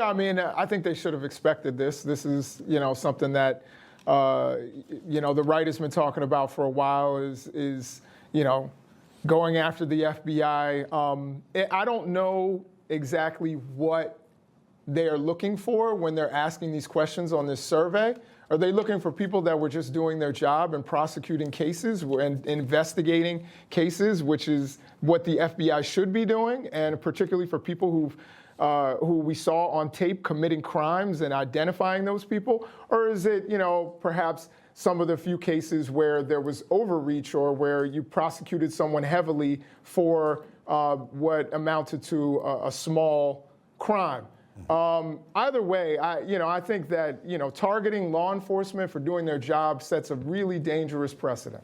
I mean, I think they should have expected this. This is, something that, the right has been talking about for a while is going after the FBI. I don't know exactly what they're looking for when they're asking these questions on this survey. Are they looking for people that were just doing their job and prosecuting cases and investigating cases, which is what the FBI should be doing, and particularly for people who we saw on tape committing crimes and identifying those people? Or is it, perhaps some of the few cases where there was overreach or where you prosecuted someone heavily for what amounted to a small crime? Either way, I think that, targeting law enforcement for doing their job sets a really dangerous precedent.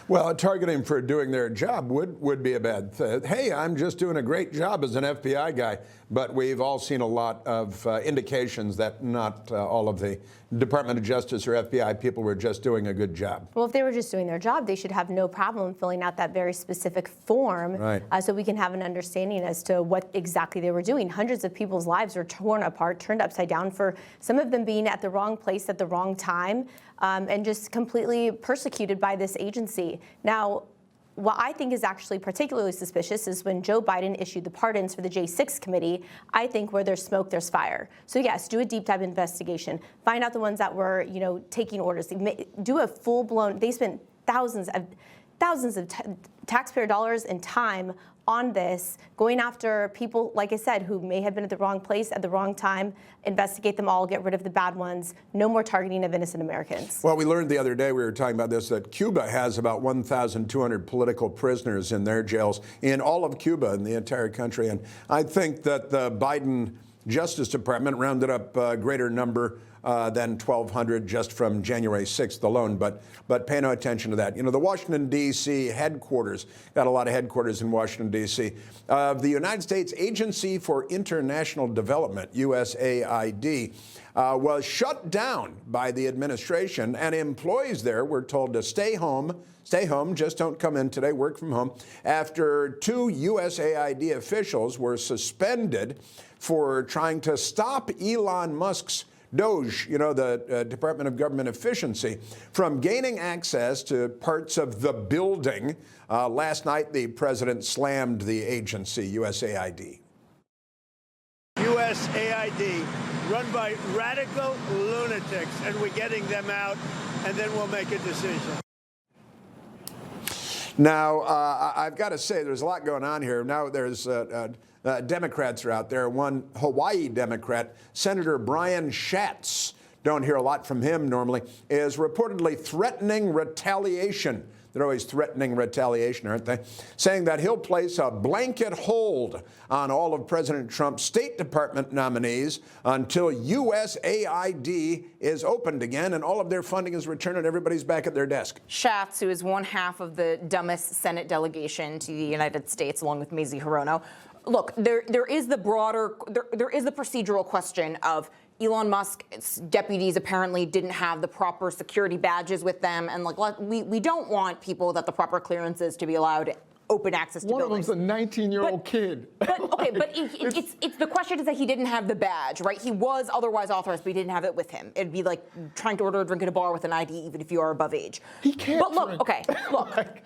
Well, targeting for doing their job would be a bad thing. Hey, I'm just doing a great job as an FBI guy. But we've all seen a lot of indications that not all of the Department of Justice or FBI people were just doing a good job. Well, if they were just doing their job, they should have no problem filling out that very specific form, right, so we can have an understanding as to what exactly they were doing. Hundreds of people's lives were torn apart, turned upside down, for some of them being at the wrong place at the wrong time, and just completely persecuted by this agency. Now, what I think is actually particularly suspicious is when Joe Biden issued the pardons for the J6 committee. I think where there's smoke, there's fire. So yes, do a deep dive investigation. Find out the ones that were, taking orders. Do a full-blown. They spent thousands of taxpayer dollars and time on this, going after people, like I said, who may have been at the wrong place at the wrong time. Investigate them all, get rid of the bad ones. No more targeting of innocent Americans. Well, we learned the other day, we were talking about this, that Cuba has about 1,200 political prisoners in their jails in all of Cuba, in the entire country. And I think that the Biden Justice Department rounded up a greater number than 1,200 just from January 6th alone. But pay no attention to that. The Washington, D.C. headquarters, got a lot of headquarters in Washington, D.C., the United States Agency for International Development, USAID, was shut down by the administration, and employees there were told to stay home, just don't come in today, work from home, after 2 USAID officials were suspended for trying to stop Elon Musk's DOGE, the Department of Government Efficiency, from gaining access to parts of the building. Last night, the president slammed the agency, USAID. USAID, run by radical lunatics, and we're getting them out, and then we'll make a decision. Now, I've got to say, there's a lot going on here. Now, there's Democrats are out there. One Hawaii Democrat, Senator Brian Schatz, don't hear a lot from him normally, is reportedly threatening retaliation. They're always threatening retaliation, aren't they? Saying that he'll place a blanket hold on all of President Trump's State Department nominees until USAID is opened again and all of their funding is returned and everybody's back at their desk. Schatz, who is one half of the dumbest Senate delegation to the United States, along with Mazie Hirono. Look, there is the procedural question of Elon Musk's deputies apparently didn't have the proper security badges with them, and we don't want people that the proper clearances to be allowed open access to One buildings. of them's a 19-year-old kid. But it's the question is that he didn't have the badge, right? He was otherwise authorized, but he didn't have it with him. It'd be like trying to order a drink at a bar with an ID, even if you are above age. He can't. But look, drink. okay, look.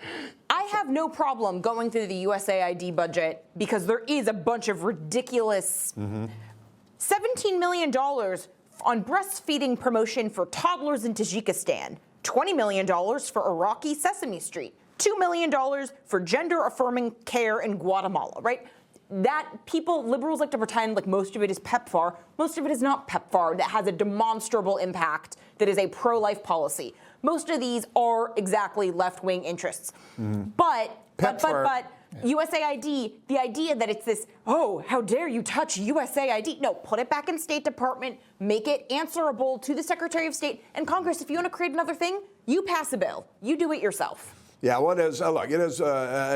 I have no problem going through the USAID budget because there is a bunch of ridiculous $17 million on breastfeeding promotion for toddlers in Tajikistan, $20 million for Iraqi Sesame Street, $2 million for gender-affirming care in Guatemala, right? That liberals like to pretend like most of it is PEPFAR. Most of it is not PEPFAR that has a demonstrable impact that is a pro-life policy. Most of these are exactly left-wing interests. But USAID, the idea that it's this, oh, how dare you touch USAID? No, put it back in State Department, make it answerable to the Secretary of State and Congress. If you want to create another thing, you pass a bill. You do it yourself. Yeah, well, it is. Look, it is,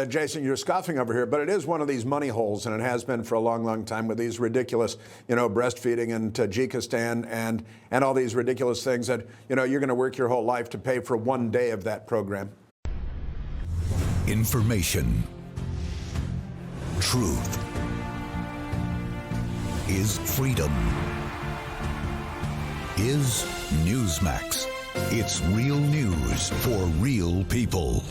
Jason, you're scoffing over here, but it is one of these money holes, and it has been for a long, long time with these ridiculous, breastfeeding in Tajikistan and all these ridiculous things that, you're going to work your whole life to pay for one day of that program. Information. Truth is freedom. is Newsmax. It's real news for real people.